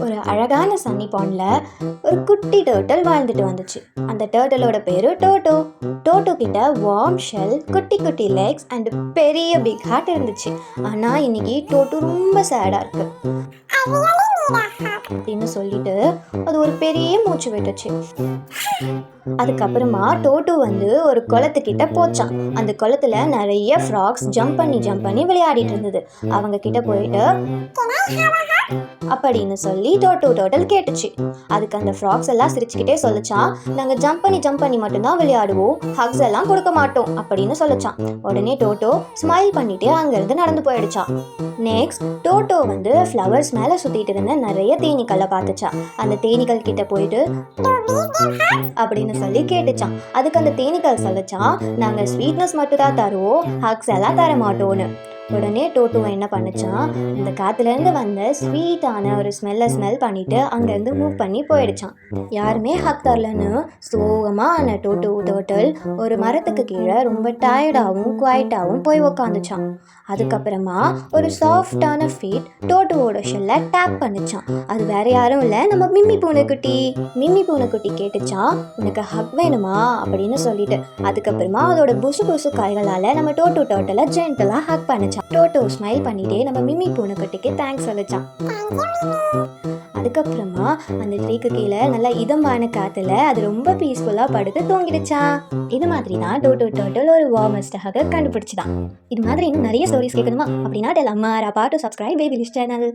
ஒரு அழகான சன்னி பாண்டில் ஒரு குட்டி டேர்ட்டில் வாழ்ந்துட்டு வந்துச்சு. அந்த டேர்ட்டிலோட பேரு டோட்டோ. டோட்டோ கிட்ட வார்ம் ஷெல், குட்டி குட்டி லெக்ஸ் அண்ட் பெரிய பிக் ஹார்ட் இருந்துச்சு. ஆனால் இன்னைக்கு டோட்டோ ரொம்ப சேடாக இருக்கு அப்படின்னு சொல்லிட்டு அது ஒரு பெரிய மூச்சு விட்டுச்சு. அதுக்கப்புறமா டோட்டோ ஒரு குளத்துக்கிட்ட போச்சான். அந்த குளத்துல நிறைய ஃப்ராக்ஸ் ஜம்ப் பண்ணி விளையாடிட்டு இருந்தது. அவங்க கிட்ட போயிட்டு அப்படின்னு சொல்லி டோட்டல் கேட்டுச்சு. அதுக்கு அந்த ஃப்ராக்ஸ் எல்லாம் சிரிச்சுக்கிட்டே சொல்லிச்சான், நாங்க ஜம்ப் பண்ணி மட்டும்தான் விளையாடுவோம், ஹக்ஸ் எல்லாம் கொடுக்க மாட்டோம் அப்படின்னு சொல்லிச்சான். உடனே டோட்டோ ஸ்மைல் பண்ணிட்டு அங்கிருந்து நடந்து போயிடுச்சான். நெக்ஸ்ட் டோட்டோ ஃப்ளவர்ஸ் மேல சுத்திட்டு இருந்த நிறைய தேனீக்களை பார்த்துச்சா. அந்த தேனீக்கள் கிட்ட போயிட்டு அப்படின்னு சொல்லி கேட்டுச்சான். அதுக்கு அந்த தேனீக்கள் சொல்லிச்சான், நாங்க ஸ்வீட்னஸ் மட்டும் தான் தருவோம், ஹக்ஸ் எல்லாம் தர மாட்டோம்னு. உடனே டோட்டோவை என்ன பண்ணுச்சான், இந்த காத்துலேருந்து வந்த ஸ்வீட்டான ஒரு ஸ்மெல் பண்ணிட்டு அங்கேருந்து மூவ் பண்ணி போயிடுச்சான். யாருமே ஹக் தரலன்னு சோகமான டோட்டல் ஒரு மரத்துக்கு கீழே ரொம்ப டயர்டாகவும் குவைட்டாகவும் போய் உக்காந்துச்சான். அதுக்கப்புறமா ஒரு சாஃப்டான ஃபீட் டோட்டோவோட ஷெல்லை டேப் பண்ணிச்சான். அது வேற யாரும் இல்லை, நம்ம மிம்மி பூனைக்குட்டி கேட்டுச்சான், உனக்கு ஹக் வேணுமா அப்படின்னு சொல்லிட்டு. அதுக்கப்புறமா அதோட புசு காய்களால் நம்ம டோட்டலை ஜென்டலாக ஹக் பண்ணிச்சான். டோட்டோ ஸ்மைல் பண்ணிட்டே நம்ம மிம்மி பூனைக்குட்டிக்கு தேங்க்ஸ் சொல்லிச்சான். அதுக்கப்புறமா அந்த ட்ரீக்கு கீழே நல்லா இதமான காத்துல அது ரொம்ப பீஸ்ஃபுல்லா படுத்து தூங்கிடுச்சான். இது மாதிரி தான் டோட்டல் ஒரு வார்மஸ்ட் ஹக்கை கண்டுபிடிச்சுதான். இது மாதிரி இன்னும் நிறைய ஸ்டோரிஸ் கேட்கணுமா அப்படின்னா டெல் அம்மா ராப்பா டு சப்ஸ்கிரைப் பேபி லிஸ்ட் சேனல்.